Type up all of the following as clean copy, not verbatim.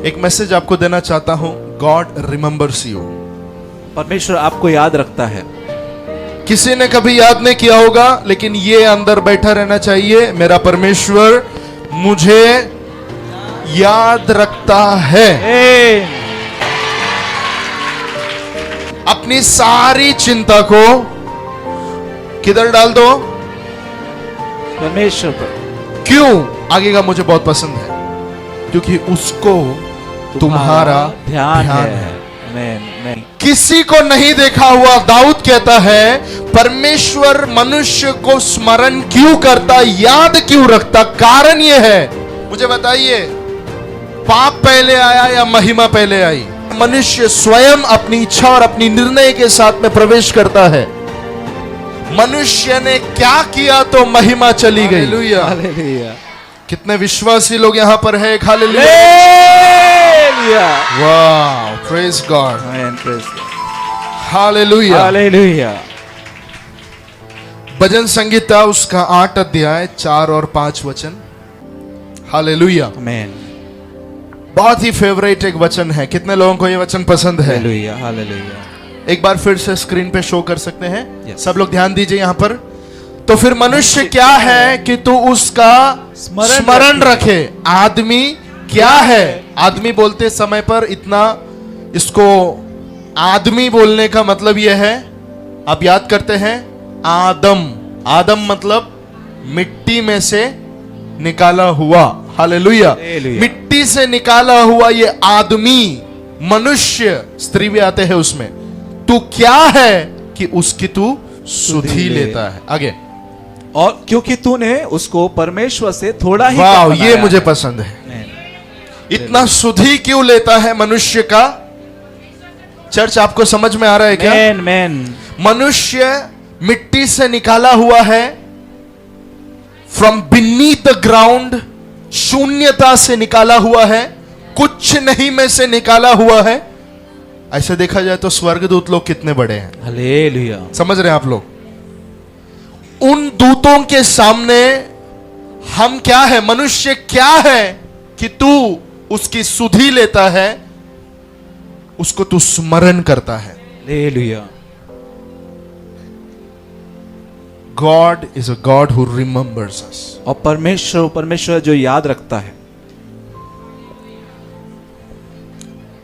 एक मैसेज आपको देना चाहता हूं, गॉड रिमेंबर्स यू। परमेश्वर आपको याद रखता है। किसी ने कभी याद नहीं किया होगा, लेकिन ये अंदर बैठा रहना चाहिए, मेरा परमेश्वर मुझे याद रखता है। अपनी सारी चिंता को किधर डाल दो? परमेश्वर पर। क्यों? आगे का मुझे बहुत पसंद है, क्योंकि उसको तुम्हारा ध्यान है। आमीन। किसी को नहीं देखा हुआ दाऊद कहता है, परमेश्वर मनुष्य को स्मरण क्यों करता, याद क्यों रखता? कारण यह है, मुझे बताइए, पाप पहले आया या महिमा पहले आई? मनुष्य स्वयं अपनी इच्छा और अपनी निर्णय के साथ में प्रवेश करता है। मनुष्य ने क्या किया तो महिमा चली गई। हालेलुया। कितने विश्वासी लोग यहां पर है? हालेलुया। वाह, प्रेज गॉड। आमीन। Praise hallelujah. हालेलुया। भजन संगीता उसका 8 अध्याय 4 और 5 वचन। हालेलुया। आमीन। बहुत ही फेवरेट एक वचन है। कितने लोगों को ये वचन पसंद है? हालेलुया। हालेलुया। एक बार फिर से स्क्रीन पे शो कर सकते हैं? Yes. सब लोग ध्यान दीजिए यहां पर। तो फिर मनुष्य क्या है कि तू उसका स्मरण रखे। आदमी क्या है? आदमी बोलते समय पर इतना इसको आदमी बोलने का मतलब यह है, आप याद करते हैं, आदम। आदम मतलब मिट्टी में से निकाला हुआ। हालेलुया। मिट्टी से निकाला हुआ ये आदमी, मनुष्य, स्त्री भी आते हैं उसमें। तू क्या है कि उसकी तू सुधि लेता है। आगे। और क्योंकि तूने उसको परमेश्वर से थोड़ा ही वाह, कम ये बनाया मुझे है। पसंद है। आमीन। इतना सुधि क्यों लेता है मनुष्य का? चर्च, आपको समझ में आ रहा है क्या? आमीन। मनुष्य मिट्टी से निकाला हुआ है, फ्रॉम बीनीथ द ग्राउंड, शून्यता से निकाला हुआ है, कुछ नहीं में से निकाला हुआ है। ऐसे देखा जाए तो स्वर्गदूत लोग कितने बड़े हैं। हालेलुया। समझ रहे हैं आप लोग? उन दूतों के सामने हम क्या है? मनुष्य क्या है कि तू उसकी सुधि लेता है, उसको तू स्मरण करता है। Hallelujah. God is a God who remembers us. और परमेश्वर जो याद रखता है।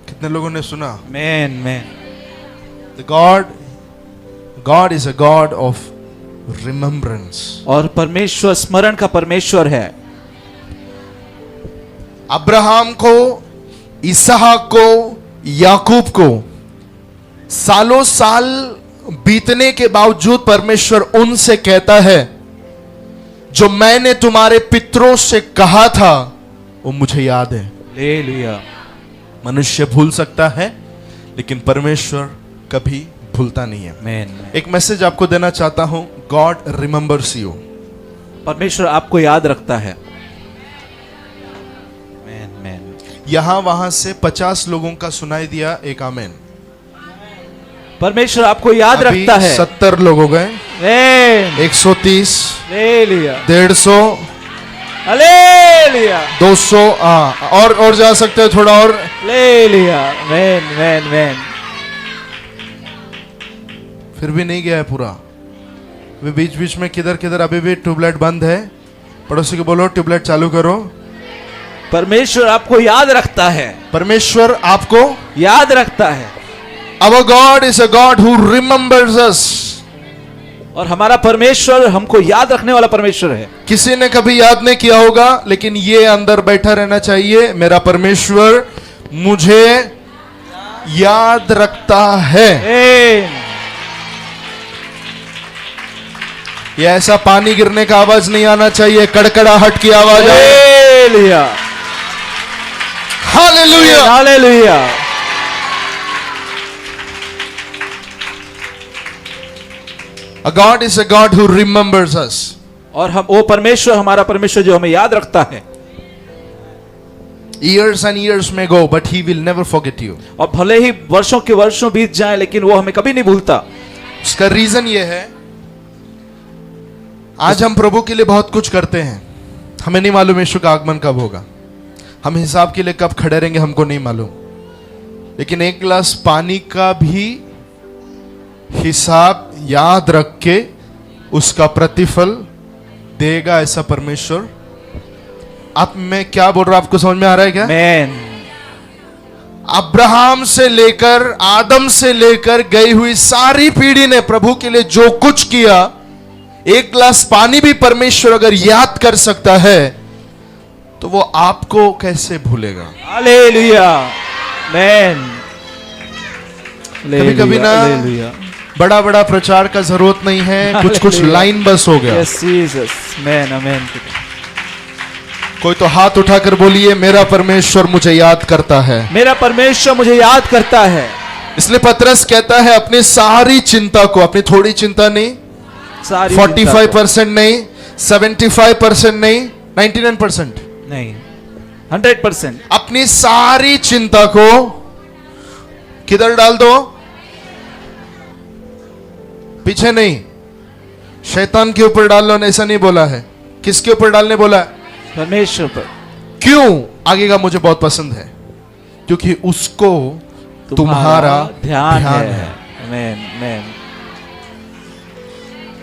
कितने लोगों ने सुना? आमीन। आमीन। The God is a God of remembrance. और परमेश्वर स्मरण का परमेश्वर है। अब्राहम को, इसहाक को, याकूब को सालों साल बीतने के बावजूद परमेश्वर उनसे कहता है, जो मैंने तुम्हारे पितरों से कहा था वो मुझे याद है। हालेलुया। मनुष्य भूल सकता है, लेकिन परमेश्वर कभी भूलता नहीं है। आमीन। एक मैसेज आपको देना चाहता हूं, गॉड रिमेंबर्स यू। परमेश्वर आपको याद रखता है। आमीन। आमीन। यहां वहां से 50 लोगों का सुनाई दिया, एक आमीन। परमेश्वर आपको याद अभी रखता है। 70 लोग हो गए, आमीन। 130, हालेलुया। 150, हालेलुया। 200, और जा सकते हैं थोड़ा और। हालेलुया। आमीन। आमीन। आमीन। फिर भी नहीं गया है पूरा। वे बीच बीच में किधर किधर अभी भी ट्यूबलाइट बंद है। पड़ोसी को बोलो ट्यूबलाइट चालू करो। परमेश्वर आपको याद रखता है। परमेश्वर आपको याद रखता है। Our God is a God who remembers us. और हमारा परमेश्वर हमको याद रखने वाला परमेश्वर है। किसी ने कभी याद नहीं किया होगा, लेकिन ये अंदर बैठा रहना चाहिए, मेरा परमेश्वर मुझे याद रखता है। आमीन। ये ऐसा पानी गिरने का आवाज नहीं आना चाहिए, कड़कड़ाहट की आवाज आए। Hallelujah. Hallelujah. Hallelujah. A God is a God who remembers us. और हम वो परमेश्वर, हमारा परमेश्वर जो हमें याद रखता है। Years and years may go, but He will never forget you. और भले ही वर्षों के वर्षों बीत जाए, लेकिन वो हमें कभी नहीं भूलता। उसका रीजन ये है, आज हम प्रभु के लिए बहुत कुछ करते हैं, हमें नहीं मालूम यीशु का आगमन कब होगा। हम हिसाब के लिए कब खड़े रहेंगे हमको नहीं मालूम, लेकिन एक गिलास पानी का भी हिसाब याद रख के उसका प्रतिफल देगा ऐसा परमेश्वर। आप मैं क्या बोल रहा हूं आपको समझ में आ रहा है क्या? Amen. अब्राहम से लेकर आदम से लेकर गई हुई सारी पीढ़ी ने प्रभु के लिए जो कुछ किया, एक गिलास पानी भी परमेश्वर अगर याद कर सकता है तो वो आपको कैसे भूलेगा? Hallelujah. Amen. कभी कभी ना Hallelujah. बड़ा बड़ा प्रचार का जरूरत नहीं है, कुछ कुछ Hallelujah. लाइन बस हो गया। Yes, Jesus. Amen. Amen. कोई तो हाथ उठाकर बोलिए, मेरा परमेश्वर मुझे याद करता है। मेरा परमेश्वर मुझे याद करता है। इसलिए पतरस कहता है अपनी सारी चिंता को, अपनी थोड़ी चिंता नहीं, सारी 45% नहीं, 75% नहीं, 99% नहीं, 100%। अपनी सारी चिंता को किधर डाल दो? पीछे नहीं, शैतान के ऊपर डाल लो, ऐसा नहीं बोला है। किसके ऊपर डालने बोला है? परमेश्वर पर। क्यों? आगे का मुझे बहुत पसंद है, क्योंकि उसको तुम्हारा ध्यान है। आमेन, आमेन।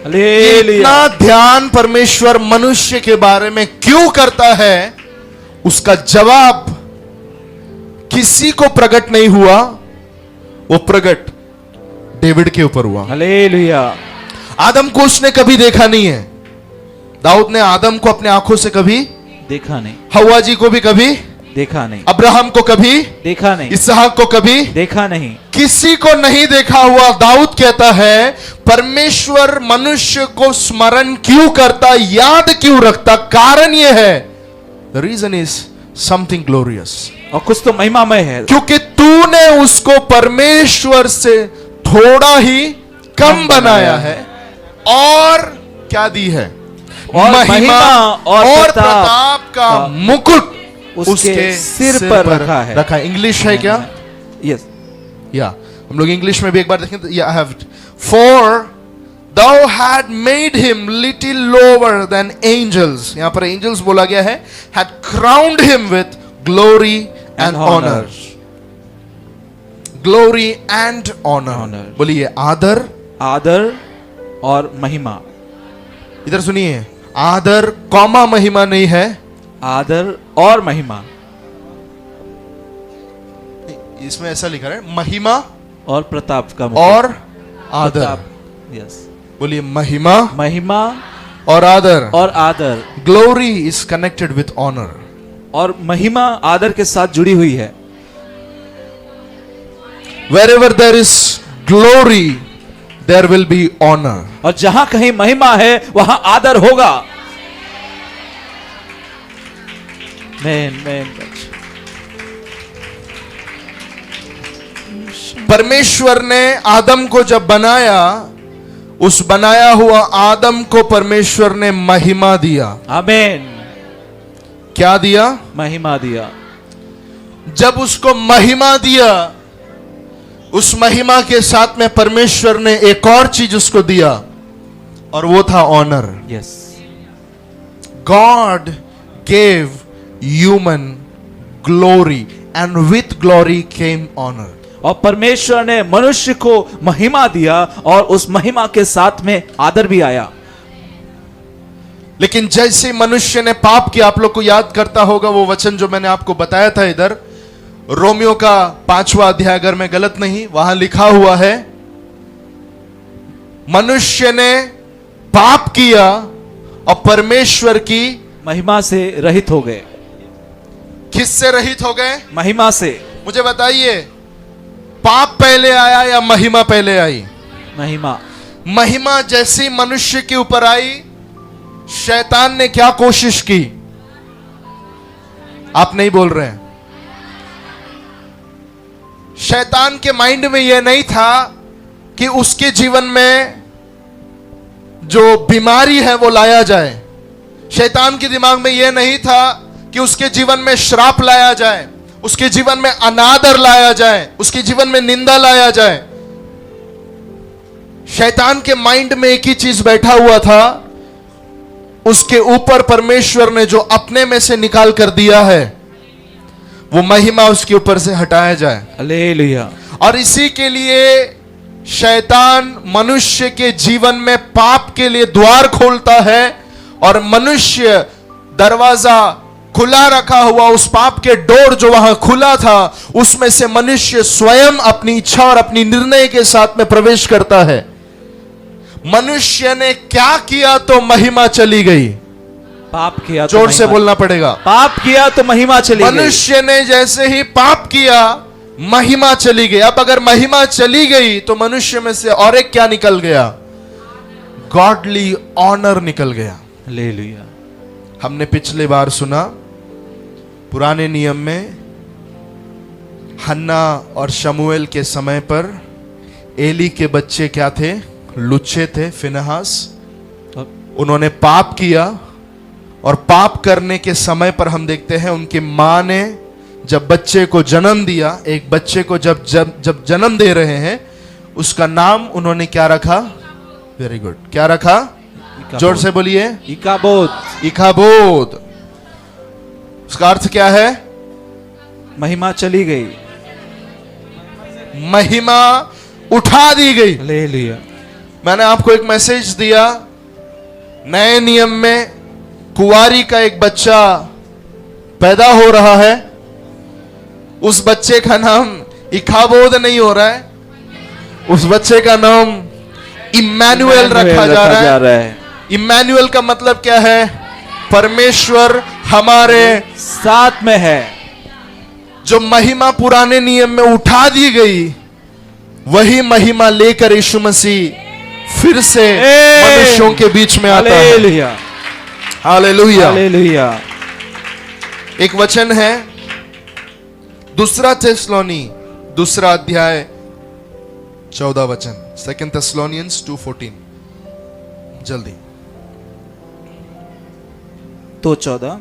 हालेलुया। इतना ध्यान परमेश्वर मनुष्य के बारे में क्यों करता है, उसका जवाब किसी को प्रकट नहीं हुआ, वो प्रकट डेविड के ऊपर हुआ। हालेलुया। आदम को उसने कभी देखा नहीं है। दाऊद ने आदम को अपने आंखों से कभी देखा नहीं, हव्वा जी को भी कभी देखा नहीं, अब्राहम को कभी देखा नहीं, इसहाक को कभी देखा नहीं, किसी को नहीं देखा हुआ। दाऊद कहता है परमेश्वर मनुष्य को स्मरण क्यों करता, याद क्यों रखता? कारण यह है, the reason is something glorious, और कुछ तो महिमामय है, क्योंकि तूने उसको परमेश्वर से थोड़ा ही कम बनाया है और क्या दी है? और महिमा और प्रताप का मुकुट उसके सिर पर रखा है। इंग्लिश है क्या? यस, या हम लोग इंग्लिश में भी एक बार देखें। या have for thou had made him little lower than angels, यहां पर एंजल्स बोला गया है, had crowned him with glory and honor. Glory and honour. बोलिए आदर, आदर और महिमा। इधर सुनिए, आदर कॉमा महिमा नहीं है, आदर और महिमा। इसमें ऐसा लिखा है महिमा और प्रताप का और आदर। यस, बोलिए महिमा, महिमा और आदर। और आदर। Glory is connected with honour, और महिमा आदर के साथ जुड़ी हुई है। Wherever there is glory, there will be honor. और जहां कहीं महिमा है वहां आदर होगा। Man man. परमेश्वर ने आदम को जब बनाया, उस बनाया हुआ आदम को परमेश्वर ने महिमा दिया। आमीन। क्या दिया? महिमा दिया। जब उसको महिमा दिया, उस महिमा के साथ में परमेश्वर ने एक और चीज उसको दिया, और वो था honour. Yes, God gave human glory and with glory came honour. और परमेश्वर ने मनुष्य को महिमा दिया और उस महिमा के साथ में आदर भी आया। लेकिन जैसे मनुष्य ने पाप किया, आप लोग को याद करता होगा वो वचन जो मैंने आपको बताया था इधर, रोमियो का 5वां अध्याय, अगर मैं गलत नहीं, वहां लिखा हुआ है मनुष्य ने पाप किया और परमेश्वर की महिमा से रहित हो गए। किससे रहित हो गए? महिमा से। मुझे बताइए, पाप पहले आया या महिमा पहले आई? महिमा। महिमा जैसी मनुष्य के ऊपर आई, शैतान ने क्या कोशिश की? आप नहीं बोल रहे हैं। शैतान के माइंड में यह नहीं था कि उसके जीवन में जो बीमारी है वो लाया जाए। शैतान के दिमाग में यह नहीं था कि उसके जीवन में श्राप लाया जाए, उसके जीवन में अनादर लाया जाए, उसके जीवन में निंदा लाया जाए। शैतान के माइंड में एक ही चीज बैठा हुआ था, उसके ऊपर परमेश्वर ने जो अपने में से निकाल कर दिया है वो महिमा उसके ऊपर से हटाया जाए। हालेलुया। और इसी के लिए शैतान मनुष्य के जीवन में पाप के लिए द्वार खोलता है, और मनुष्य दरवाजा खुला रखा हुआ, उस पाप के डोर जो वहां खुला था उसमें से मनुष्य स्वयं अपनी इच्छा और अपनी निर्णय के साथ में प्रवेश करता है। मनुष्य ने क्या किया तो महिमा चली गई। पाप किया तो जोर से महिमा- बोलना पड़ेगा। पाप किया तो महिमा चली गई। मनुष्य ने जैसे ही पाप किया महिमा चली गई। अब अगर महिमा चली गई तो मनुष्य में से और एक क्या निकल गया? गॉडली ऑनर निकल गया। हालेलुया। हमने पिछले बार सुना, पुराने नियम में हन्ना और शमूएल के समय पर एली के बच्चे क्या थे? लुच्चे थे, फिनहास। उन्होंने पाप किया, और पाप करने के समय पर हम देखते हैं उनकी मां ने जब बच्चे को जन्म दिया, एक बच्चे को जब जन्म दे रहे हैं, उसका नाम उन्होंने क्या रखा? वेरी गुड, क्या रखा? जोर से बोलिए। इकाबोद। इकाबोद। उसका अर्थ क्या है? महिमा चली गई, महिमा उठा दी गई। हालेलुया। मैंने आपको एक मैसेज दिया, नए नियम में कुंवारी का एक बच्चा पैदा हो रहा है, उस बच्चे का नाम इकाबोद नहीं हो रहा है, उस बच्चे का नाम इम्मानुएल रखा जा रहा है। इम्मानुएल का मतलब क्या है? परमेश्वर हमारे साथ में है। जो महिमा पुराने नियम में उठा दी गई, वही महिमा लेकर यीशु मसीह फिर से मनुष्यों के बीच में आता है। हालेलुया। हालेलुया। हालेलुया। एक वचन है, दूसरा थिस्सलुनी, दूसरा अध्याय 14 वचन, 2 Thessalonians 2:14। जल्दी। तो 14,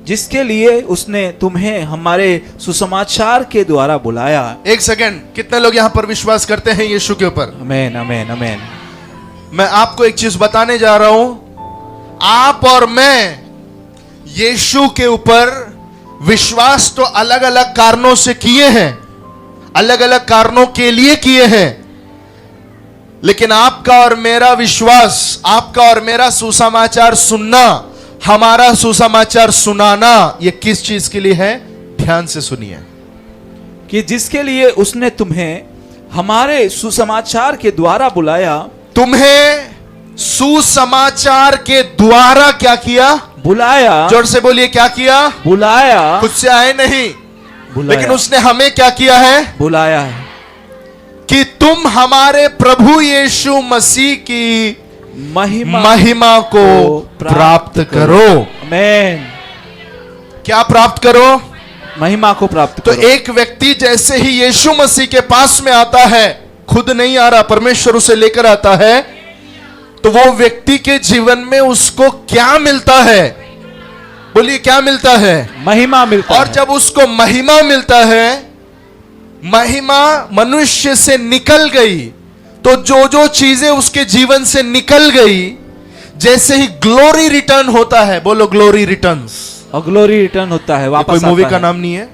जिसके लिए उसने तुम्हें हमारे सुसमाचार के द्वारा बुलाया। एक सेकंड, कितने लोग यहां पर विश्वास करते हैं यीशु के ऊपर? आमेन, आमेन, आमेन। मैं आपको एक चीज बताने जा रहा हूं, आप और मैं यीशु के ऊपर विश्वास तो अलग अलग कारणों से किए हैं, अलग अलग कारणों के लिए किए हैं, लेकिन आपका और मेरा विश्वास, आपका और मेरा सुसमाचार सुनना, हमारा सुसमाचार सुनाना, ये किस चीज के लिए है? ध्यान से सुनिए। कि जिसके लिए उसने तुम्हें हमारे सुसमाचार के द्वारा बुलाया। तुम्हें सुसमाचार के द्वारा क्या किया? बुलाया। जोर से बोलिए, क्या किया? बुलाया। खुद से आए नहीं, बुलाया। लेकिन उसने हमें क्या किया है? बुलाया है कि तुम हमारे प्रभु यीशु मसीह की महिमा को प्राप्त करो। आमेन। क्या प्राप्त करो? महिमा को प्राप्त तो करो। एक व्यक्ति जैसे ही यीशु मसीह के पास में आता है, खुद नहीं आ रहा, परमेश्वर उसे लेकर आता है, तो वो व्यक्ति के जीवन में उसको क्या मिलता है? बोलिए, क्या मिलता है? महिमा मिलता और है। जब उसको महिमा मिलता है, महिमा मनुष्य से निकल गई, तो जो जो चीजें उसके जीवन से निकल गई, जैसे ही ग्लोरी रिटर्न होता है, बोलो ग्लोरी रिटर्न्स। और ग्लोरी रिटर्न होता है, वापस कोई मूवी आता का है। नाम नहीं है,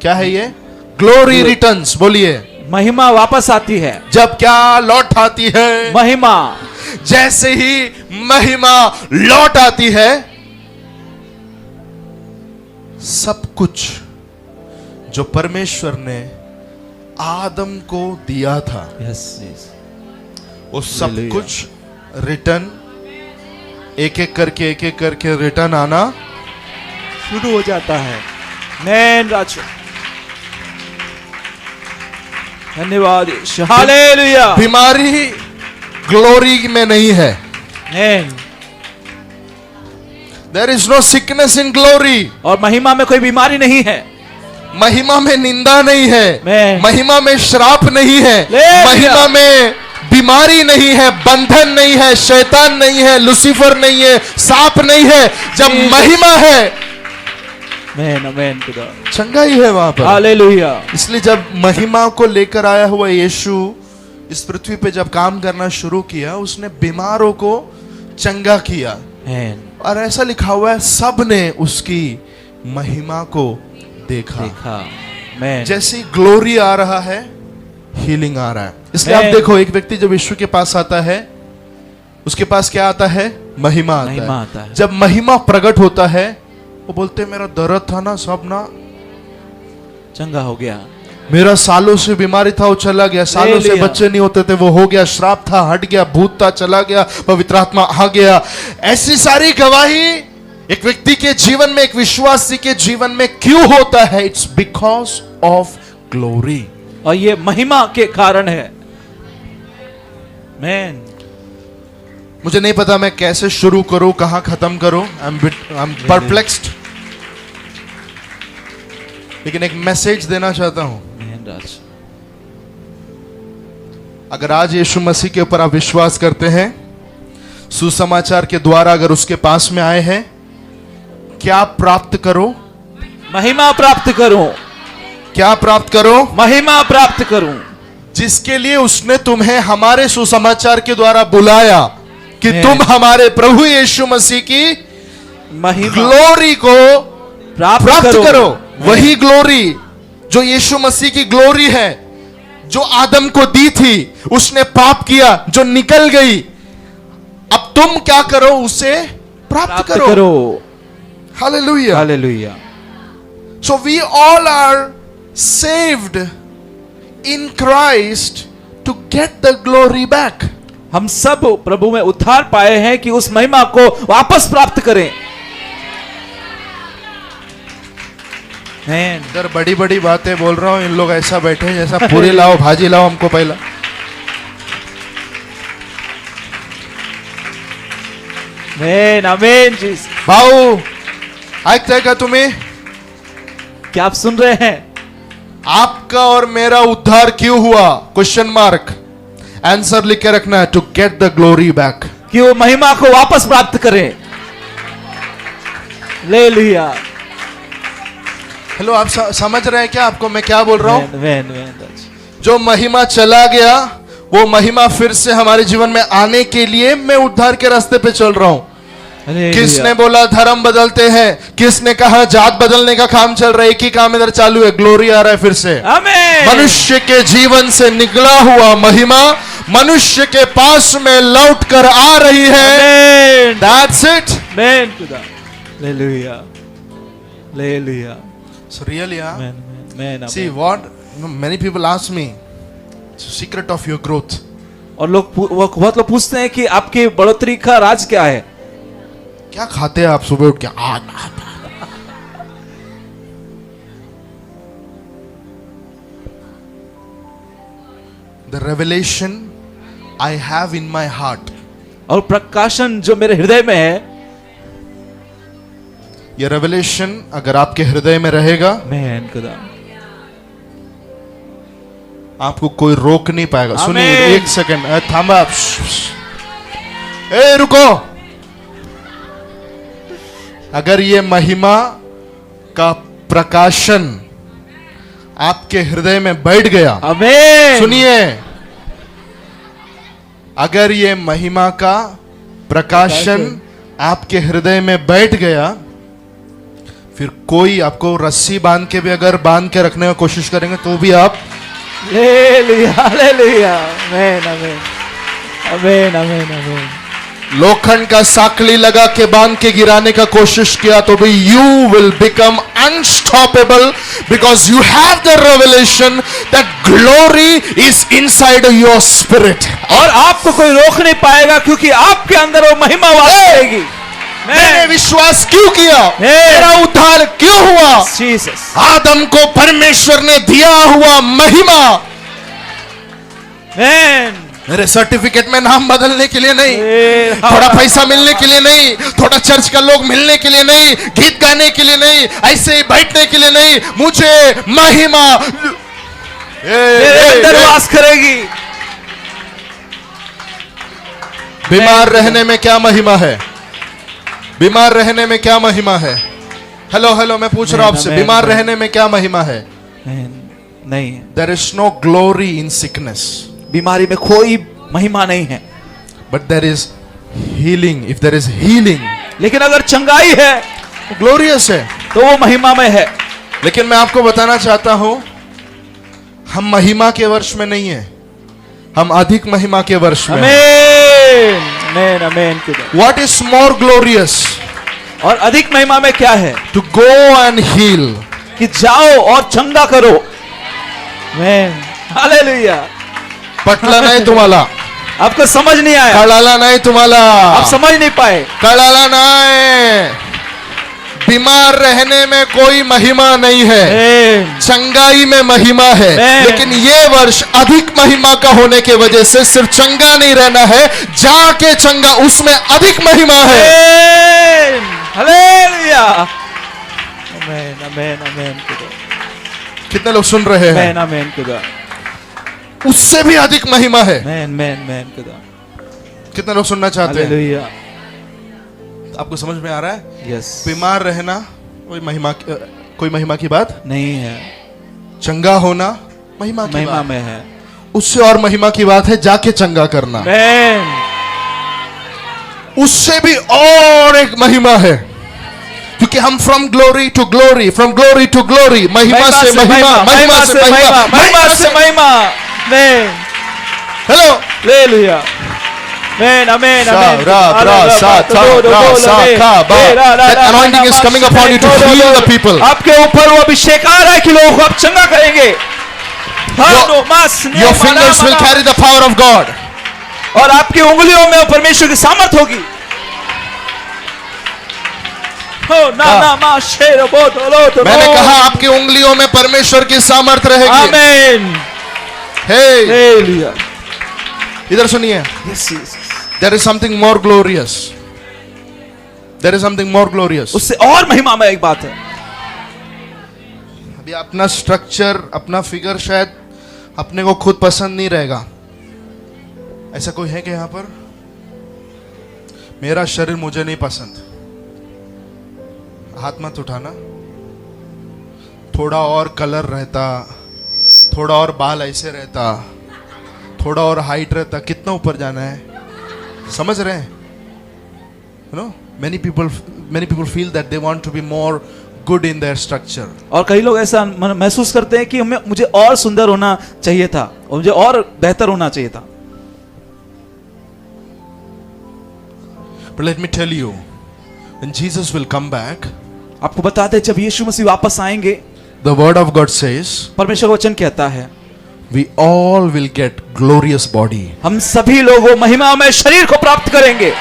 क्या है ये? Glory returns. बोलिए, महिमा वापस आती है। जब क्या लौट आती है? महिमा। जैसे ही महिमा लौट आती है, सब कुछ जो परमेश्वर ने आदम को दिया था, यस, यस। वो सब हालेलुया। कुछ रिटर्न, एक एक करके रिटर्न आना शुरू हो जाता है। आमेन राजा, धन्यवाद यीशु। हालेलुया। बीमारी ग्लोरी में नहीं है। Amen. There is no sickness in glory. और महिमा में कोई बीमारी नहीं है। महिमा में निंदा नहीं है, Amen. महिमा में श्राप नहीं है, Hallelujah. महिमा में बीमारी नहीं है, बंधन नहीं है, शैतान नहीं है, लूसीफर नहीं है, सांप नहीं है। जब Jesus. महिमा है, आमेन, आमेन खुदा। चंगाई है वहां पर। हालेलुया। इसलिए जब महिमा को लेकर आया हुआ यीशु इस पृथ्वी पे जब काम करना शुरू किया, उसने बीमारों को चंगा किया। आमेन। और ऐसा लिखा हुआ है, सब ने उसकी महिमा को देखा। मैं जैसी ग्लोरी आ रहा है, हीलिंग आ रहा है। इसलिए आप Amen. देखो, एक व्यक्ति जब यीशु के पास आता है, उसके पास क्या आता है? महिमा आता है। जब महिमा प्रकट होता है, वो बोलते हैं मेरा दर्द था ना, सब ना चंगा हो गया, मेरा सालों से बीमारी था वो चला गया, सालों से बच्चे नहीं होते थे वो हो गया, श्राप था हट गया, भूत था चला गया, पवित्र आत्मा आ गया। ऐसी सारी गवाही एक व्यक्ति के जीवन में, एक विश्वासी के जीवन में क्यों होता है? It's because of glory. और ये महिमा के कारण है। मैन, मुझे नहीं पता मैं कैसे शुरू करूं, कहां खत्म करूं। आई एम परप्लेक्स्ड, लेकिन एक मैसेज देना चाहता हूं। अगर आज यीशु मसीह के ऊपर आप विश्वास करते हैं, सुसमाचार के द्वारा अगर उसके पास में आए हैं, क्या प्राप्त करो? महिमा प्राप्त करो। क्या प्राप्त करो? महिमा प्राप्त करूं। जिसके लिए उसने तुम्हें हमारे सुसमाचार के द्वारा बुलाया कि Amen. तुम हमारे प्रभु यीशु मसीह की महिमा ग्लोरी को प्राप्त करो। वही ग्लोरी जो यीशु मसीह की ग्लोरी है, जो आदम को दी थी, उसने पाप किया, जो निकल गई, अब तुम क्या करो? उसे प्राप्त करो। Hallelujah, hallelujah. So we all are saved in Christ to get the glory back. हम सब प्रभु में उद्धार पाए हैं कि उस महिमा को वापस प्राप्त करें। इधर बड़ी बड़ी बातें बोल रहा हूं, इन लोग ऐसा बैठे हैं जैसा पूरी लाओ, भाजी लाओ हमको पहला। आमीन जीसस। भाऊ ऐकताय का तुम्हें? क्या आप सुन रहे हैं? आपका और मेरा उद्धार क्यों हुआ? Question mark. आंसर लिख के रखना है, to get the glory back, कि वो महिमा को वापस प्राप्त करें। ले लिया। हेलो, आप समझ रहे हैं क्या आपको मैं क्या बोल रहा हूं? जो महिमा चला गया, वो महिमा फिर से हमारे जीवन में आने के लिए मैं उद्धार के रास्ते पे चल रहा हूं। किसने बोला धर्म बदलते हैं? किसने कहा जात बदलने का काम चल रहा है? एक ही काम इधर चालू है, ग्लोरी आ रहा है फिर से। मनुष्य के जीवन से निकला हुआ महिमा मनुष्य के पास में लौट कर आ रही है। That's it. Hallelujah. Hallelujah. So really, Amen. see what many people ask me, secret of your growth. और बहुत लोग पूछते हैं कि आपकी बढ़ोतरी का राज क्या है? क्या खाते हैं आप सुबह उठ के? The revelation I have in my heart. और प्रकाशन जो मेरे हृदय में है, ये रेवलेशन अगर आपके हृदय में रहेगा, आपको कोई रोक नहीं पाएगा। सुनिए, एक सेकंड थामा, रुको। अगर ये महिमा का प्रकाशन आपके हृदय में बैठ गया, सुनिए, अगर ये महिमा का प्रकाशन आपके हृदय में बैठ गया, फिर कोई आपको रस्सी बांध के भी अगर बांध के रखने की कोशिश करेंगे तो भी आप ले लिया। हालेलुया। आमीन आमीन आमीन आमीन आमीन। लोखंड का साकली लगा के बांध के गिराने का कोशिश किया तो भी you will become unstoppable, because you have the revelation that glory is inside your spirit. और आपको कोई रोक नहीं पाएगा, क्योंकि आपके अंदर वो महिमा वास करेगी। मैंने विश्वास क्यों किया? मेरा उद्धार क्यों हुआ? जीसस। आदम को परमेश्वर ने दिया हुआ महिमा, मेरे सर्टिफिकेट में नाम बदलने के लिए नहीं, थोड़ा पैसा मिलने के लिए नहीं, थोड़ा चर्च का लोग मिलने के लिए नहीं, गीत गाने के लिए नहीं, ऐसे ही बैठने के लिए नहीं, मुझे महिमा अंदर वास करेगी। बीमार रहने में क्या महिमा है? बीमार रहने में क्या महिमा है? हेलो हेलो, मैं पूछ रहा हूं आपसे, बीमार रहने में क्या महिमा है? नहीं। There is no glory in sickness. बीमारी में कोई महिमा नहीं है। But there is healing. If there is healing, लेकिन अगर चंगाई है, ग्लोरियस है, तो वो महिमा में है। लेकिन मैं आपको बताना चाहता हूं, हम महिमा के वर्ष में नहीं है, हम अधिक महिमा के वर्ष में हैं। आमेन आमेन आमेन खुदा। What is more glorious? और अधिक महिमा में क्या है? To go and heal. कि जाओ और चंगा करो। Amen hallelujah. पटला नाही तुम्हाला, आपको समझ नहीं आया, कळाला नाही तुम्हाला, आप समझ नहीं पाए। कळाला नाही। बीमार रहने में कोई महिमा नहीं है, आमेन चंगाई में महिमा है। Amen. लेकिन ये वर्ष अधिक महिमा का होने के वजह से सिर्फ चंगा नहीं रहना है, जाके चंगा, उसमें अधिक महिमा है। Amen hallelujah. आमेन आमेन आमेन खुदा। कितने लोग सुन रहे हैं? आमेन आमेन खुदा। उससे भी अधिक महिमा है। आमेन आमेन आमेन खुदा। कितने लोग सुनना चाहते हैं? हालेलुया। आपको समझ में आ रहा है? यस। बीमार रहना कोई महिमा की बात नहीं है, चंगा होना महिमा की महिमा बात। में है। उससे और महिमा की बात है जाके चंगा करना। आमेन उससे भी और एक महिमा है, क्योंकि हम from glory to glory, from glory to glory, महिमा से महिमा, महिमा से महिमा, महिमा से महिमा। Amen hello hallelujah. Amen amen amen. That anointing is coming upon you to heal the people. आपके ऊपर वो अभिषेक आ रहा है कि लोगों को आप चंगा करेंगे। Your fingers will carry the power of God. और आपकी उंगलियों में परमेश्वर की सामर्थ होगी। मैंने कहा आपकी उंगलियों में परमेश्वर की सामर्थ रहेगी। Amen hallelujah. इधर सुनिए, yes yes. there is something more glorious. There is something more glorious. उससे और महिमा में एक बात है। अभी अपना स्ट्रक्चर, अपना फिगर शायद अपने को खुद पसंद नहीं रहेगा। ऐसा कोई है कि यहां पर मेरा शरीर मुझे नहीं पसंद? हाथ मत उठाना। थोड़ा और कलर रहता, थोड़ा और बाल ऐसे रहता, थोड़ा और हाइट रहता, कितना ऊपर जाना है? समझ रहे हैं? You know, many people feel that they want to be more good in their structure. और कई लोग ऐसा महसूस करते हैं कि मुझे और सुंदर होना चाहिए था और मुझे और बेहतर होना चाहिए था। But let me tell you, when Jesus will come back, आपको बताते हैं जब यीशु मसीह वापस आएंगे, the word of God says, परमेश्वर का वचन कहता है, we all will get glorious body. हम सभी लोग महिमा में शरीर को प्राप्त करेंगे।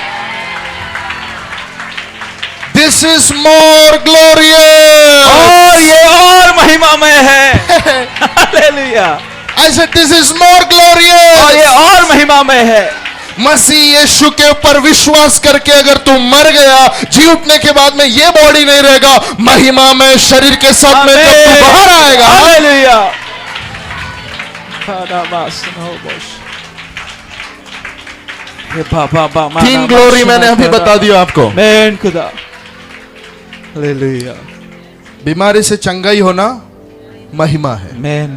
This is more glorious. और ये और महिमा में है। Hallelujah. I said this is more glorious. और ये और महिमा में है। मसीह यीशु के ऊपर विश्वास करके अगर तू मर गया, जी उठने के बाद में ये बॉडी नहीं रहेगा, महिमा में शरीर के साथ में जब तू बाहर आएगा। हालेलुया। तीन ग्लोरी मैंने अभी बता दिया आपको। आमीन खुदा। हालेलुया। बीमारी से चंगाई होना महिमा है। आमीन।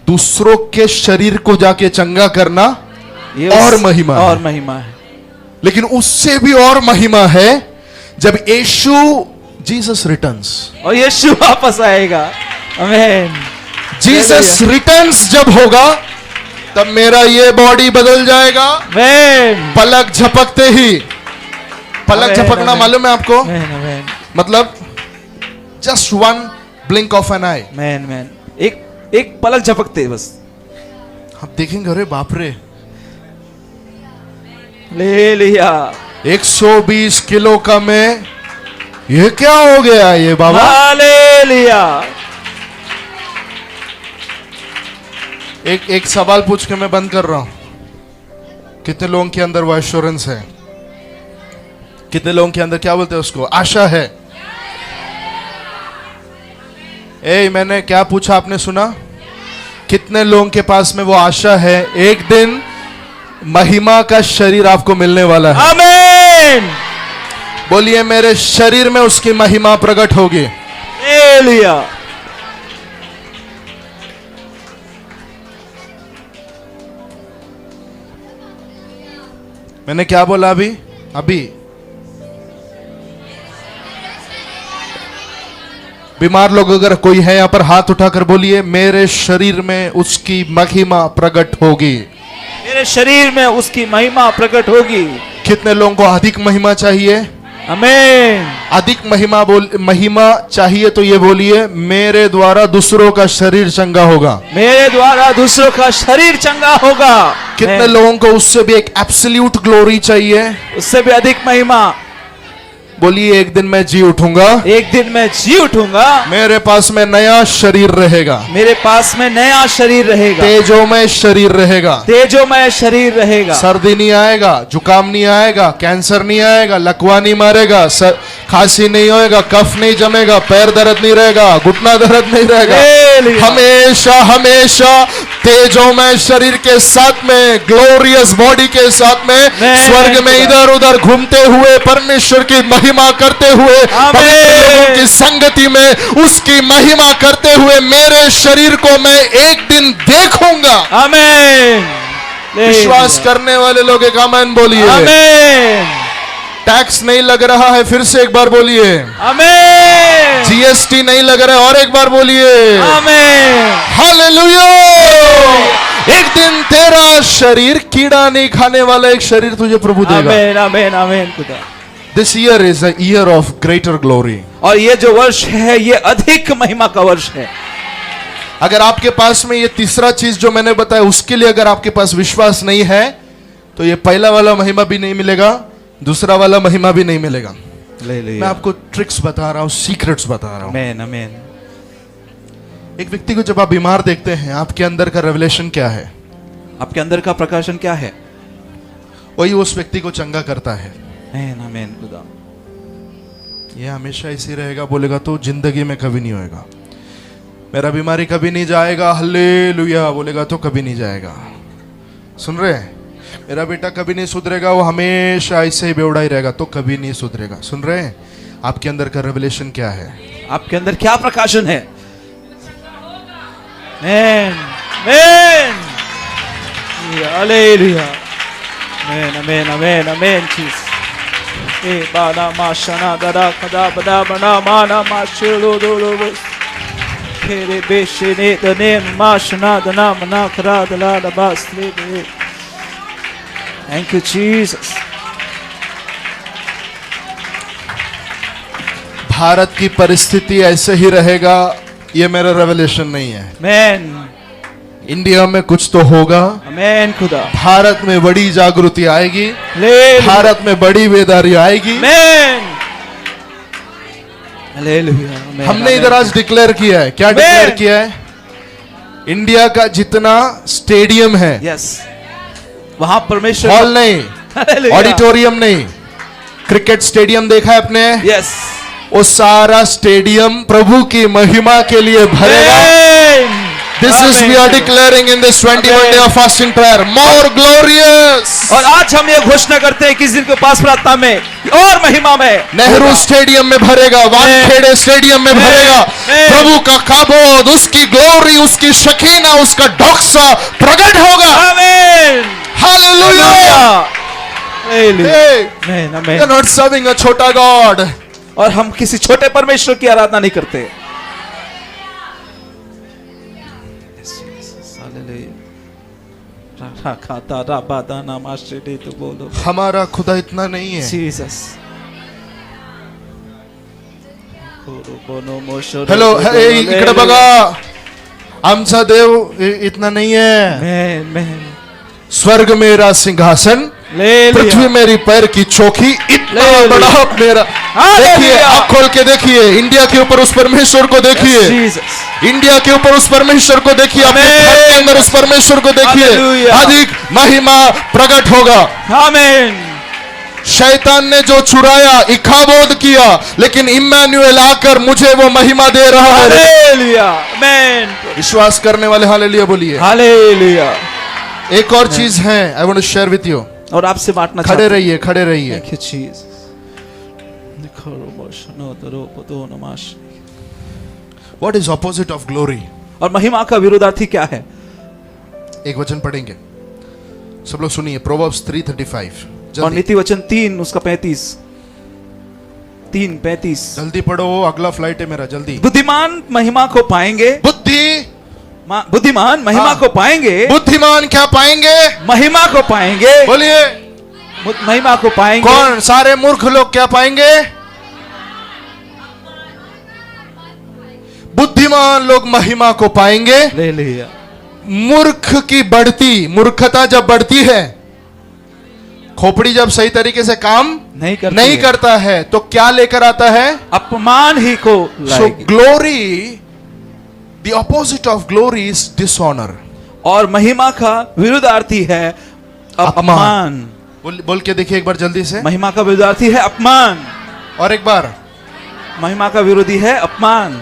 दूसरों के शरीर को जाके चंगा करना और महिमा है। और महिमा है। लेकिन उससे भी और महिमा है जब यीशु जीसस रिटर्न्स, और यीशु वापस आएगा। आमीन। जीसस रिटर्न्स जब होगा तब मेरा ये बॉडी बदल जाएगा। आमीन। पलक झपकते ही, पलक झपकना मालूम है आपको? Amen amen. मतलब just one blink of an eye. Amen amen. एक पलक झपकते बस हम देखेंगे, अरे बाप रे, ले लिया 120 किलो का मैं, ये क्या हो गया ये बाबा? ले लिया। एक सवाल पूछ के मैं बंद कर रहा हूं। कितने लोगों के अंदर वो एश्योरेंस है? कितने लोगों के अंदर क्या बोलते हैं उसको, आशा है? मैंने क्या पूछा, आपने सुना? कितने लोगों के पास में वो आशा है एक दिन महिमा का शरीर आपको मिलने वाला है? आमीन। बोलिए मेरे शरीर में उसकी महिमा प्रकट होगी। ले लिया। मैंने क्या बोला अभी? बीमार लोग अगर कोई है यहाँ पर हाथ उठाकर बोलिए, मेरे शरीर में उसकी महिमा प्रकट होगी। मेरे शरीर में उसकी महिमा प्रकट होगी। कितने लोगों को अधिक महिमा चाहिए? आमीन। अधिक महिमा चाहिए तो ये बोलिए, मेरे द्वारा दूसरों का शरीर चंगा होगा। मेरे द्वारा दूसरों का शरीर चंगा होगा। कितने लोगों को उससे भी एक एब्सोल्यूट ग्लोरी चाहिए? उससे भी अधिक महिमा। बोलिए, एक दिन मैं जी उठूंगा, एक दिन मैं जी उठूंगा, मेरे पास में नया शरीर रहेगा, मेरे पास में नया शरीर रहेगा, तेजोमय शरीर रहेगा, तेजोमय शरीर रहेगा। सर्दी नहीं आएगा, जुकाम नहीं आएगा, कैंसर नहीं आएगा, लकवा नहीं मारेगा, खांसी नहीं होएगा, कफ नहीं जमेगा, पैर दर्द नहीं रहेगा, घुटना दर्द नहीं रहेगा। हमेशा हमेशा तेजोमय शरीर के साथ में, ग्लोरियस बॉडी के साथ में, स्वर्ग में इधर उधर घूमते हुए, परमेश्वर की महिमा करते हुए, लोगों की संगति में उसकी महिमा करते हुए मेरे शरीर को मैं एक दिन देखूंगा। आमीन। विश्वास करने वाले लोग एक आमीन बोलिए। आमीन। टैक्स नहीं लग रहा है, फिर से एक बार बोलिए। आमीन। जीएसटी नहीं लग रहा है, और एक बार बोलिए। आमीन। हालेलुया। एक दिन तेरा शरीर कीड़ा नहीं खाने वाला एक शरीर तुझे प्रभु देगा। आमीन। आमीन। आमीन। खुदा। This year is a year of greater glory. और ये जो वर्ष है ये अधिक महिमा का वर्ष है। अगर आपके पास में ये तीसरा चीज जो मैंने बताया उसके लिए अगर आपके पास विश्वास नहीं है तो ये पहला वाला महिमा भी नहीं मिलेगा, दूसरा वाला महिमा भी नहीं मिलेगा। मैं आपको ट्रिक्स बता रहा हूं, सीक्रेट्स बता रहा हूं। आमीन। आमीन। एक व्यक्ति को जब आप बीमार देखते हैं, आपके अंदर का रेवलेशन क्या है? आपके अंदर का प्रकाशन क्या है? वही उस व्यक्ति को चंगा करता है। आमीन। आमीन। खुदा। ये हमेशा इसी रहेगा बोलेगा तो जिंदगी में कभी नहीं होएगा। मेरा बीमारी कभी नहीं जाएगा, हालेलुया बोलेगा तो कभी नहीं जाएगा। सुन रहे हैं? मेरा बेटा कभी नहीं सुधरेगा, वो हमेशा ऐसे ही बेवड़ा ही रहेगा तो कभी नहीं सुधरेगा। सुन रहे हैं? आपके अंदर का रेवलेशन क्या है? आपके अंदर क्या प्रकाशन है? आमीन। आमीन। हालेलुया। आमीन। आमीन। आमीन। आमीन। जीसस। ए बाना माशना दरा खदा बदा बना माना माशलो दोलो केरे बेशने दने माशना दना मना खरा दला लबास ले दे। Thank you Jesus. भारत की परिस्थिति ऐसे ही रहेगा, ये मेरा रेवलेशन नहीं है। आमीन। इंडिया में कुछ तो होगा। आमीन। खुदा। भारत में बड़ी जागृति आएगी, हालेलुया। भारत में बड़ी बेदारी आएगी। आमीन। हालेलुया। आमीन। हमने इधर आज डिक्लेयर किया है। क्या डिक्लेयर किया है? इंडिया का जितना स्टेडियम है, यस, वहां परमेश्वर हॉल नहीं, हालेलुया। ऑडिटोरियम नहीं, क्रिकेट स्टेडियम देखा है आपने? यस, वो सारा स्टेडियम प्रभु की महिमा के लिए भरेगा। This is we are declaring in this 21 day of fasting prayer, more glorious. और आज हम ये घोषणा करते हैं कि इस दिन के पास प्रार्थना में और महिमा में नेहरू स्टेडियम में भरेगा, वानखेड़े स्टेडियम में भरेगा। प्रभु का काबोद, उसकी ग्लोरी, उसकी शकीना, उसका डोक्सा प्रकट होगा। आमीन। हालेलुया। हालेलुया। आमीन। आमीन। We are not serving a छोटा गॉड। और हम किसी छोटे परमेश्वर की आराधना नहीं करते। हमारा खुदा इतना नहीं है। हेलो, इकडे बघा, आमचा देव इतना नहीं है। स्वर्ग मेरा सिंहासन, पृथ्वी मेरी पैर की चौकी, इतना बड़ा मेरा। देखिए, आँख खोल के देखिए, इंडिया के ऊपर उस परमेश्वर को देखिए, इंडिया के ऊपर उस परमेश्वर को देखिए, अपने घर के अंदर उस परमेश्वर को देखिए। अधिक महिमा प्रकट होगा। आमीन। शैतान ने जो चुराया, इखाबोद किया, लेकिन इम्मानुएल आकर मुझे वो महिमा दे रहा है। हालेलुया। आमीन। विश्वास करने वाले हालेलुया बोलिए। हालेलुया। एक और चीज है, I want to share with you, और आपसे बांटना। खड़े रहिए, खड़े रहिए। What is opposite of glory? और महिमा का विरोधार्थी क्या है? एक वचन पढ़ेंगे, सब लोग सुनिए। Proverbs 3:35 और नीति वचन 3 उसका 35। 3:35। जल्दी पढ़ो, अगला फ्लाइट है मेरा, जल्दी। बुद्धिमान महिमा को पाएंगे, बुद्धिमान महिमा को पाएंगे, बुद्धिमान क्या पाएंगे? महिमा को पाएंगे, बोलिए, महिमा को पाएंगे। कौन? सारे मूर्ख लोग क्या पाएंगे? बुद्धिमान लोग महिमा को पाएंगे। ले लिया। मूर्ख की बढ़ती, मूर्खता जब बढ़ती है, खोपड़ी जब सही तरीके से काम नहीं करता है, तो क्या लेकर आता है? अपमान ही को so glory, the opposite of glory is dishonour. और महिमा का विरुद्धार्थी है अपमान। बोल के देखिए एक बार जल्दी से। महिमा का विरुद्धार्थी है अपमान। और एक बार, महिमा का विरोधी है अपमान।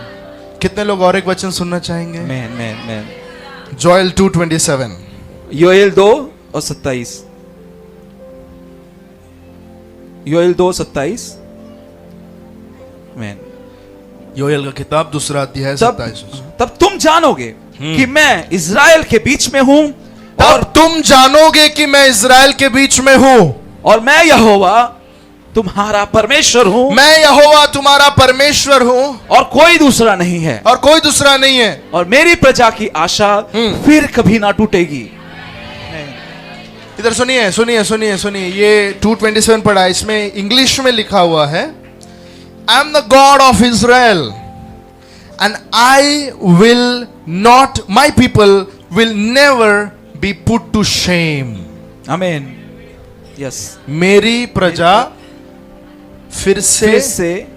कितने लोग और एक वचन सुनना चाहेंगे? Man Joel 2:27। योएल 2:27। योएल 2:27। मैन। योएल का किताब 2 अध्याय 27। तब तुम जानोगे कि मैं इज़राइल के बीच में हूं, और तुम जानोगे कि मैं इज़राइल के बीच में हूं, और मैं यहोवा तुम्हारा परमेश्वर हूं। मैं यहोवा तुम्हारा परमेश्वर हूं, और कोई दूसरा नहीं है। और कोई दूसरा नहीं है। और मेरी प्रजा की आशा फिर कभी ना टूटेगी। इधर सुनिए सुनिए सुनिए सुनिए, ये 2:27 पढ़ा, इसमें इंग्लिश में लिखा हुआ है, I am the God of Israel and I will not, my people will never be put to shame. आमीन। यस। मेरी प्रजा फिर से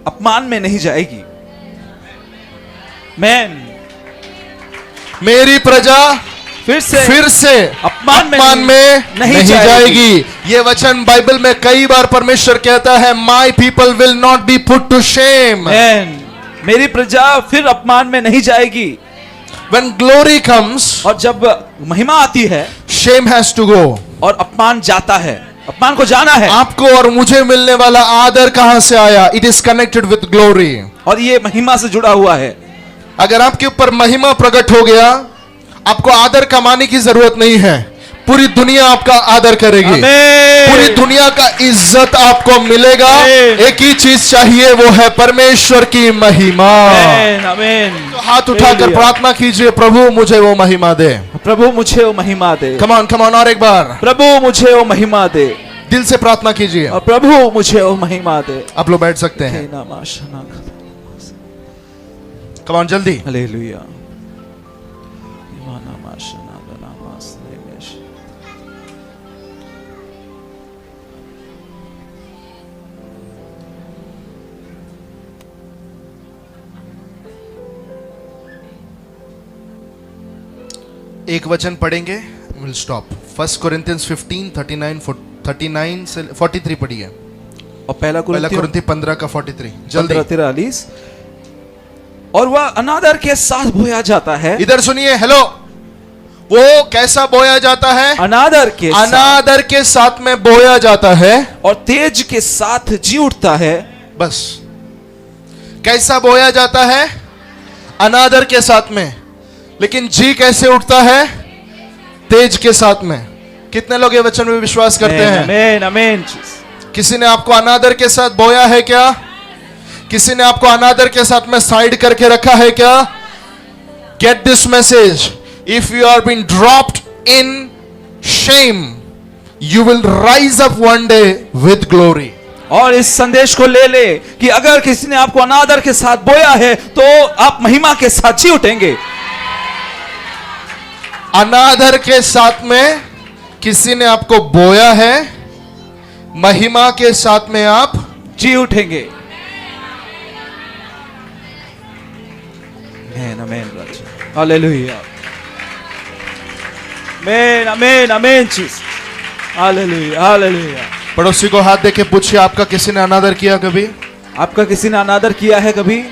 अपमान में नहीं जाएगी। मैन। मेरी प्रजा फिर से अपमान में नहीं जाएगी। ये वचन बाइबल में कई बार परमेश्वर कहता है, my people will not be put to shame. मेरी प्रजा फिर अपमान में नहीं जाएगी। When glory comes, और जब महिमा आती है, shame has to go, और अपमान जाता है, अपमान को जाना है। आपको और मुझे मिलने वाला आदर कहां से आया? It is connected with glory, और ये महिमा से जुड़ा हुआ है। अगर आपके ऊपर महिमा प्रकट हो गया, आपको आदर कमाने की जरूरत नहीं है, पूरी दुनिया आपका आदर करेगी, पूरी दुनिया का इज्जत आपको मिलेगा। एक ही चीज चाहिए, वो है परमेश्वर की महिमा। तो हाथ उठाकर प्रार्थना कीजिए, प्रभु मुझे वो महिमा दे, प्रभु मुझे वो महिमा दे। कमान कमान, और एक बार, प्रभु मुझे वो महिमा दे। दिल से प्रार्थना कीजिए, और प्रभु मुझे वो महिमा दे। आप लोग बैठ सकते हैं। कमान जल्दी। हालेलुया। एक वचन पढ़ेंगे, विल स्टॉप। 1 कोरिन्थियंस 15:39 से 43 पढ़िए, और पहला कोरिन्थी 15 का 43 जल्दी। 15:43। और वह अनादर के साथ बोया जाता है। इधर सुनिए, हेलो, वो कैसा बोया जाता है? अनादर के साथ में बोया जाता है, और तेज के साथ जी उठता है। बस। कैसा बोया जाता है? अनादर के साथ में। लेकिन जी कैसे उठता है? तेज के साथ में। कितने लोग ये वचन में विश्वास करते हैं? आमीन, आमीन। किसी ने आपको अनादर के साथ बोया है क्या? किसी ने आपको अनादर के साथ में साइड करके रखा है क्या? Get this message, if you are been dropped in shame, you will rise up one day with glory. और इस संदेश को ले ले कि अगर किसी ने आपको अनादर के साथ बोया है, तो आप महिमा के साथ जी उठेंगे। अनादर के साथ में किसी ने आपको बोया है, महिमा के साथ में आप जी उठेंगे। आमीन, आमीन। हालेलुया। आमीन, आमीन, आमीन। जीसस। Hallelujah, hallelujah. पड़ोसी को हाथ देके पूछिए, आपका किसी ने अनादर किया कभी? आपका किसी ने अनादर किया है कभी?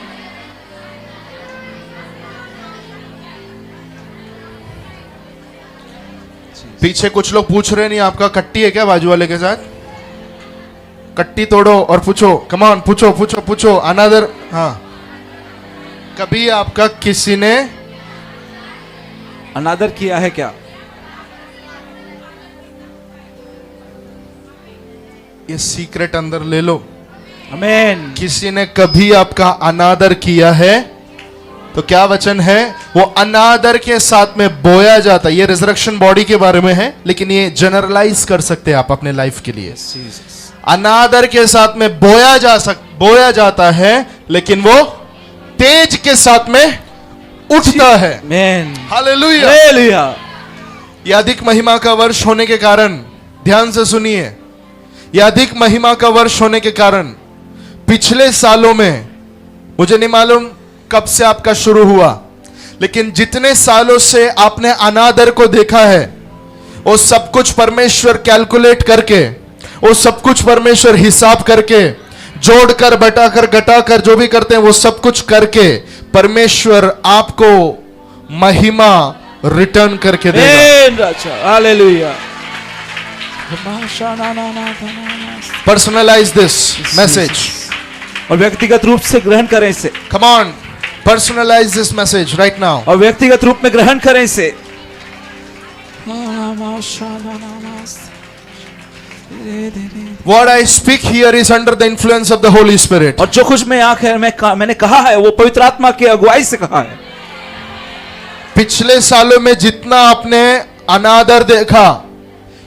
पीछे कुछ लोग पूछ रहे, नहीं आपका कट्टी है क्या बाजू वाले के साथ? कट्टी तोड़ो और पूछो, कमान, पूछो पूछो पूछो, अनादर। हाँ, कभी आपका किसी ने अनादर किया है क्या? ये सीक्रेट अंदर ले लो, आमेन। किसी ने कभी आपका अनादर किया है तो क्या वचन है, वो अनादर के साथ में बोया जाता है। ये रिजरेक्शन बॉडी के बारे में है, लेकिन ये जनरलाइज कर सकते हैं आप अपने लाइफ के लिए। अनादर के साथ में बोया जाता है, लेकिन वो तेज के साथ में उठता है। Hallelujah, hallelujah. ये अधिक महिमा का वर्ष होने के कारण, ध्यान से सुनिए, ये अधिक महिमा का वर्ष होने के कारण पिछले सालों में, मुझे नहीं मालूम कब से आपका शुरू हुआ, लेकिन जितने सालों से आपने अनादर को देखा है, वो सब कुछ परमेश्वर कैलकुलेट करके, वो सब कुछ परमेश्वर हिसाब करके, जोड़कर बटाकर घटाकर जो भी करते हैं वो सब कुछ करके परमेश्वर आपको महिमा रिटर्न करके देगा। हालेलुया। पर्सनलाइज दिस मैसेज, और व्यक्तिगत रूप से ग्रहण करें इसे। Come on, personalise this message right now, और व्यक्तिगत रूप में ग्रहण करें इसे। What I speak here is under the influence of the Holy Spirit. और जो कुछ मैंने कहा है वो पवित्र आत्मा की अगुवाई से कहा है। पिछले सालों में जितना आपने अनादर देखा,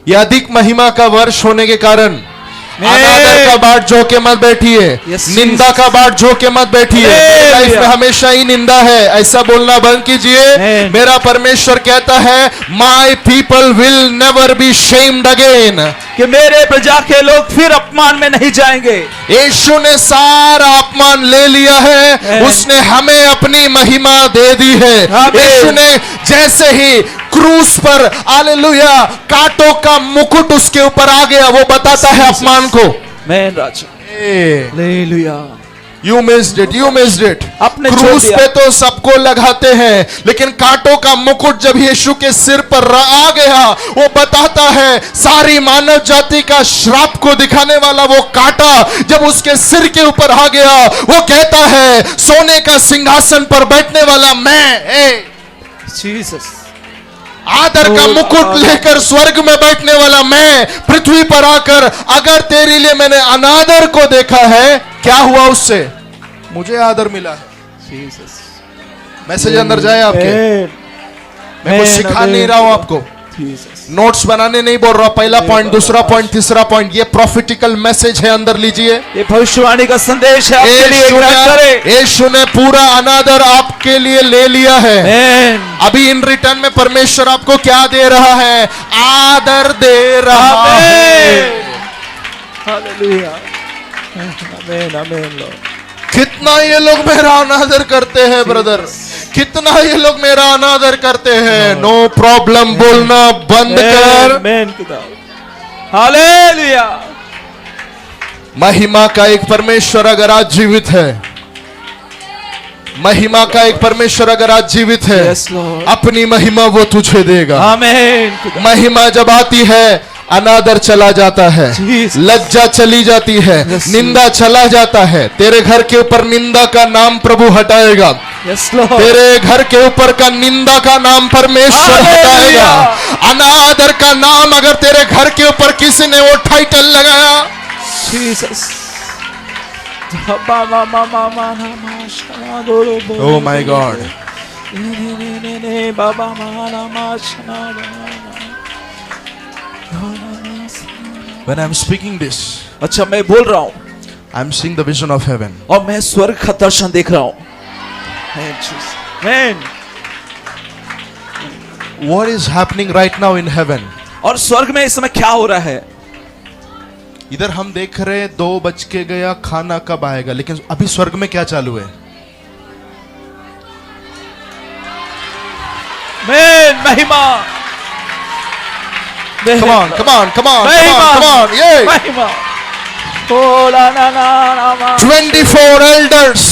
यह अधिक महिमा का वर्ष होने के कारण अनादर का बाट जो के मत बैठिए, निंदा का बाट जो के मत बैठिए। लाइफ में हमेशा ही निंदा है, ऐसा बोलना बंद कीजिए। मेरा परमेश्वर कहता है, my people will never B shamed again, कि मेरे प्रजा के लोग फिर अपमान में नहीं जाएंगे। यीशु ने सारा अपमान ले लिया है, उसने हमें अपनी महिमा दे दी है। यीशु ने जैसे ही क्रूस पर, हालेलुया, कांटों का मुकुट उसके ऊपर आ गया, वो बताता है अपमान को। मैं राजा, hallelujah. You missed it, you missed it. अपने क्रूस पे तो सबको लगाते हैं, लेकिन कांटों का मुकुट जब यीशु के सिर पर आ गया, वो बताता है सारी मानव जाति का श्राप को दिखाने वाला वो कांटा जब उसके सिर के ऊपर आ गया, वो कहता है सोने का सिंहासन पर बैठने वाला मैं, जीसस, आदर का मुकुट लेकर स्वर्ग में बैठने वाला मैं, पृथ्वी पर आकर अगर तेरे लिए मैंने अनादर को देखा है, क्या हुआ उससे? मुझे आदर मिला है। मैसेज अंदर जाए आपके, मैं कुछ सिखा नहीं रहा हूं आपको, नोट्स बनाने नहीं बोल रहा। पहला पॉइंट, दूसरा पॉइंट, तीसरा पॉइंट, ये प्रॉफिटिकल मैसेज है, अंदर लीजिए। ये भविष्यवाणी का संदेश है आपके लिए। यीशु ने पूरा अनादर आपके लिए ले लिया है। अभी इन रिटर्न में परमेश्वर आपको क्या दे रहा है? आदर दे रहा है। हालेलुया, आमीन, आमीन लॉर्ड। कितना ये लोग मेरा अनादर करते हैं ब्रदर, कितना ये लोग मेरा अनादर करते हैं। नो प्रॉब्लम बोलना बंद कर। हालेलुया। महिमा का एक परमेश्वर अगर आज जीवित है, महिमा का एक परमेश्वर अगर आज जीवित है, अपनी महिमा वो तुझे देगा। आमीन। महिमा जब आती है, अनादर चला जाता है, लज्जा चली जाती है, निंदा चला जाता है। तेरे घर के ऊपर निंदा का नाम प्रभु हटाएगा। तेरे घर के ऊपर का निंदा का नाम परमेश्वर हटाएगा। अनादर का नाम अगर तेरे घर के ऊपर किसी ने वो टाइटल लगाया, ओह my God, when I'm speaking this, अच्छा मैं बोल रहा हूं, I'm seeing the vision of heaven. और मैं स्वर्ग का दर्शन देख रहा हूं। Amen. What is happening right now in heaven? और स्वर्ग में इस समय क्या हो रहा है? इधर हम देख रहे हैं 2 बज के गया, खाना कब आएगा, लेकिन अभी स्वर्ग में क्या चालू है? महिमा। Come on, come on, come on, come on, come on, yeah. महिमा। 24 elders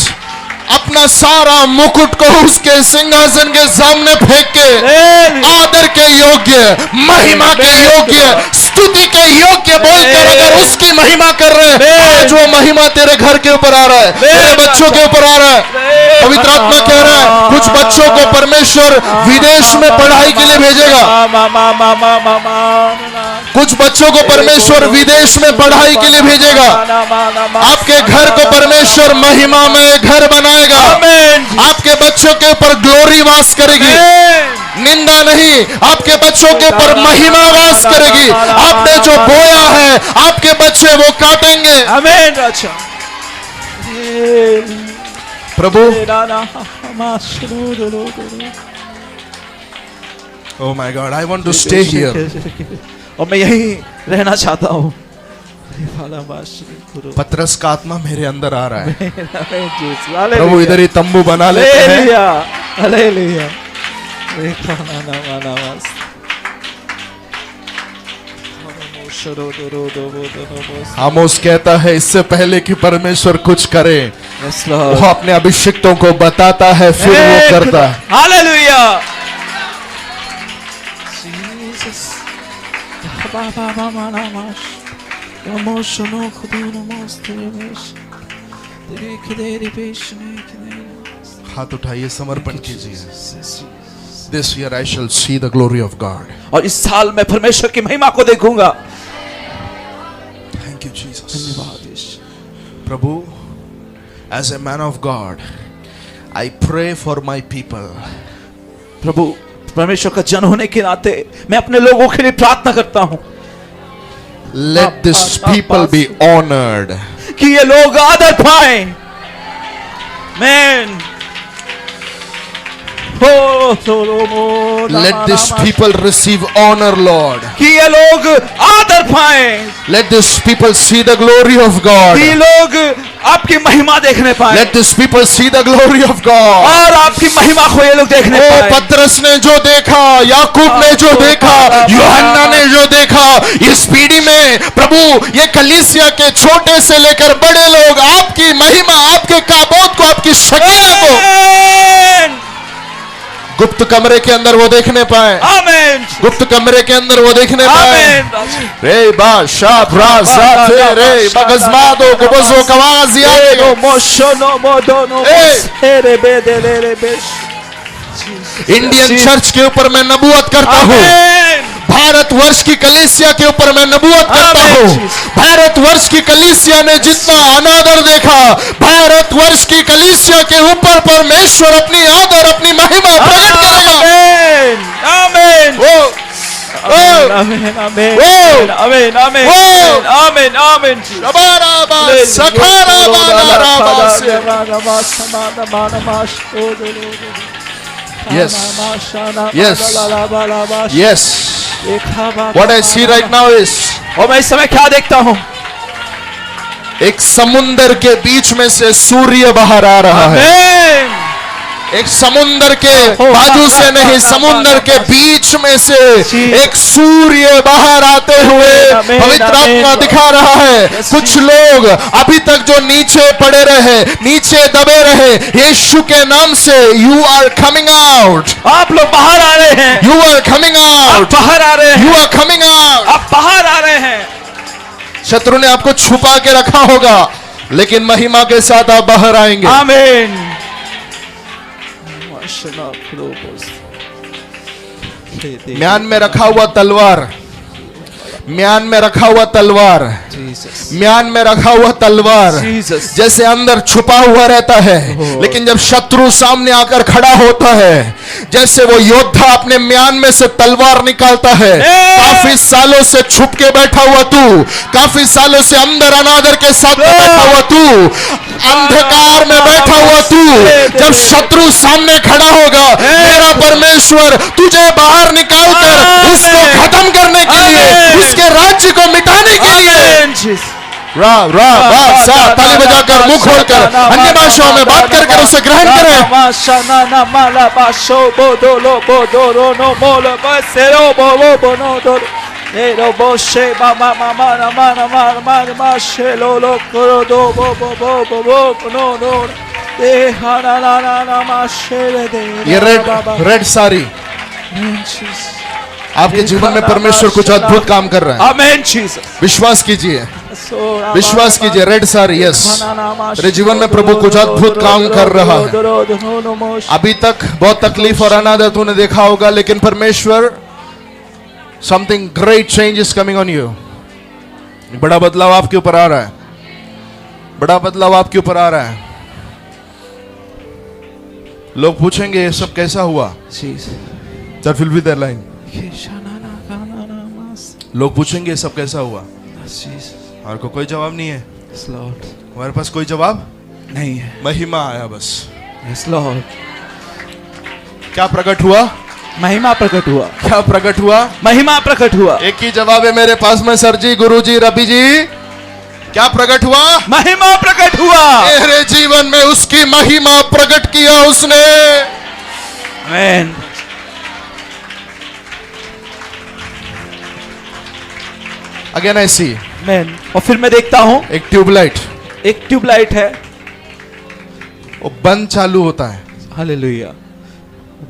अपना सारा मुकुट को उसके सिंहासन के सामने फेंक के आदर के योग्य, महिमा के योग्य, स्तुति के योग्य बोलकर अगर उसकी महिमा कर रहे हैं, आज वो महिमा तेरे घर के ऊपर आ रहा है, तेरे बच्चों के ऊपर आ रहा है। पवित्र आत्मा कह रहा है कुछ बच्चों को परमेश्वर विदेश में पढ़ाई के लिए भेजेगा, कुछ बच्चों को परमेश्वर विदेश में पढ़ाई के लिए भेजेगा। आपके घर को परमेश्वर महिमा में घर बनाएगा। आपके बच्चों के ऊपर ग्लोरी वास करेगी, निंदा नहीं। आपके बच्चों के ऊपर महिमा वास करेगी। आपने जो बोया है आपके बच्चे वो काटेंगे। आमीन राजा प्रभु oh my God, I want to stay here. और मैं यहीं रहना चाहता हूँ। पतरस का आत्मा मेरे अंदर आ रहा है। प्रभु प्रभु इधर ही तंबू बना लेते हैं। हालेलुया। आमोस कहता है इससे पहले कि परमेश्वर कुछ करे वो अपने अभिषिक्तों को बताता है, फिर वो करता है। हालेलुया। हाथ उठाइए, समर्पण कीजिए। This year I shall see the glory of God. और इस साल मैं परमेश्वर की महिमा को देखूंगा। Thank you Jesus. धन्यवाद यीशु। प्रभु, as a man of God, I pray for my people. प्रभु, परमेश्वर का जन होने के नाते मैं अपने लोगों के लिए प्रार्थना करता हूँ। Let these people be honored. कि ये लोग आदर पाएं। Amen. Let these people receive honor, Lord. कि ये लोग आदर पाएं। Let these people see the glory of God. कि लोग आपकी महिमा देखने पाएं। Let these people see the glory of God. और आपकी महिमा को ये लोग देखने पाएं। पतरस ने जो देखा, याकूब ने जो देखा, यूहन्ना ने जो देखा, इस पीढ़ी में प्रभु ये कलीसिया के छोटे से लेकर बड़े लोग आपकी महिमा, आपके काबोत को, आपकी शकीना को गुप्त कमरे के अंदर वो देखने पाए। आमीन। गुप्त कमरे के अंदर वो देखने पाए। रे बादशाह ब्रासा थे रे बगजमादो गुबजो कवाजिया नो मोशनो मोदोनो तेरे बेदले रे बेश। इंडियन चर्च के ऊपर मैं नबूवत करता हूँ। भारतवर्ष की कलीसिया के ऊपर मैं नबूवत करता हूँ। भारतवर्ष की कलीसिया ने जितना अनादर देखा, भारतवर्ष की कलीसिया के ऊपर परमेश्वर अपनी आदर, अपनी महिमा प्रकट करेगा। आमीन। आमीन आमीन आमीन आमीन आमीन आमीन। Yes. Yes. Yes. What I see right now is, और मैं इस समय क्या देखता हूँ? एक समुंदर के बीच में से सूर्य बाहर आ रहा है। एक समुंदर के बाजू से नहीं, समुंदर के बीच में से एक सूर्य बाहर आते हुए पवित्र आत्मा दिखा रहा है। कुछ लोग अभी तक जो नीचे पड़े रहे, नीचे दबे रहे, यीशु के नाम से यू आर कमिंग आउट। आप लोग बाहर आ रहे हैं। You are coming out. बाहर आ रहे हैं। You are coming out. आप बाहर आ रहे हैं। शत्रु ने आपको छुपा के रखा होगा, लेकिन महिमा के साथ आप बाहर आएंगे। आमीन। म्यान में रखा हुआ तलवार, म्यान में रखा हुआ तलवार, म्यान में रखा हुआ तलवार जैसे अंदर छुपा हुआ रहता है, लेकिन जब शत्रु सामने आकर खड़ा होता है, जैसे वो योद्धा अपने म्यान में से तलवार निकालता है। काफी सालों से छुप के बैठा हुआ तू, काफी सालों से अंदर अनादर के साथ बैठा हुआ तू, अंधकार में बैठा हुआ तू, जब शत्रु सामने खड़ा होगा, मेरा परमेश्वर तुझे बाहर निकालकर उसको खत्म करने के लिए, उसके राज्य को मिटाने के लिए, ताली बजाकर मुंह खोलकर अन्य भाषाओं में बात कर उसे ग्रहण करें। ये रेड साड़ी आपके जीवन में परमेश्वर कुछ अद्भुत काम कर रहा है। आमीन जीसस। विश्वास कीजिए, विश्वास कीजिए। रेड साड़ी, यस, तेरे जीवन में प्रभु कुछ अद्भुत काम कर रहा है। अभी तक बहुत तकलीफ और अनादर तूने देखा होगा, लेकिन परमेश्वर Something great change is coming on you. बड़ा बदलाव आपके ऊपर आ रहा है. बड़ा बदलाव आपके ऊपर आ रहा है. लोग पूछेंगे ये सब कैसा हुआ? Jesus. That will be their line. Yes, लोग पूछेंगे ये सब कैसा हुआ? Jesus. हमारे को कोई जवाब नहीं है. Yes, Lord. हमारे पास कोई जवाब नहीं है. महिमा आया बस. Yes, Lord. क्या प्रकट हुआ? महिमा प्रकट हुआ. क्या प्रकट हुआ? महिमा प्रकट हुआ. एक ही जवाब है मेरे पास में सर जी, गुरु जी, रवि जी. क्या प्रकट हुआ? महिमा प्रकट हुआ. मेरे जीवन में उसकी महिमा प्रकट किया उसने. Amen. Again I see. Amen. और फिर मैं देखता हूँ एक ट्यूबलाइट, एक ट्यूबलाइट है. वो बंद चालू होता है. हालेलुया.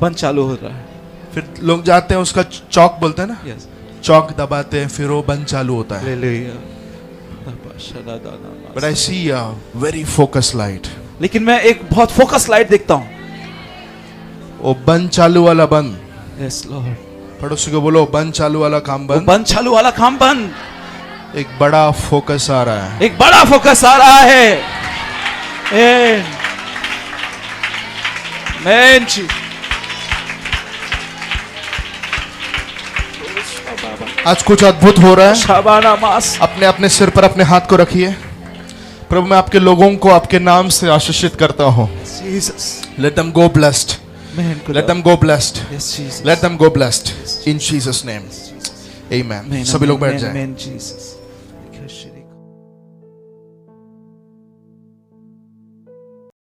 बंद चालू हो रहा है. फिर लोग जाते हैं उसका चौक बोलते हैं ना, Yes. चौक दबाते हैं, फिर वो बंद चालू होता है. हालेलुया. But I see a very focus light. लेकिन मैं एक बहुत फोकस लाइट देखता हूँ. वो बंद चालू वाला बंद. Yes, Lord. पड़ोसी को बोलो बंद चालू वाला काम वो बंद. बंद चालू वाला काम बंद. एक बड़ा फोकस आ रहा है. एक बड़ा फोकस आ रहा है. Amen. Amen. आज कुछ अद्भुत हो रहा है. शाबाना मास. अपने अपने सिर पर अपने हाथ को रखिए. प्रभु मैं आपके लोगों को आपके नाम से आशीषित करता हूँ. Jesus. Let them go blessed. Amen. Let them go blessed. Yes, Jesus. Let them go blessed. In Jesus' name. Amen. Amen. सभी लोग बैठ Amen. जाएं. Amen, Jesus.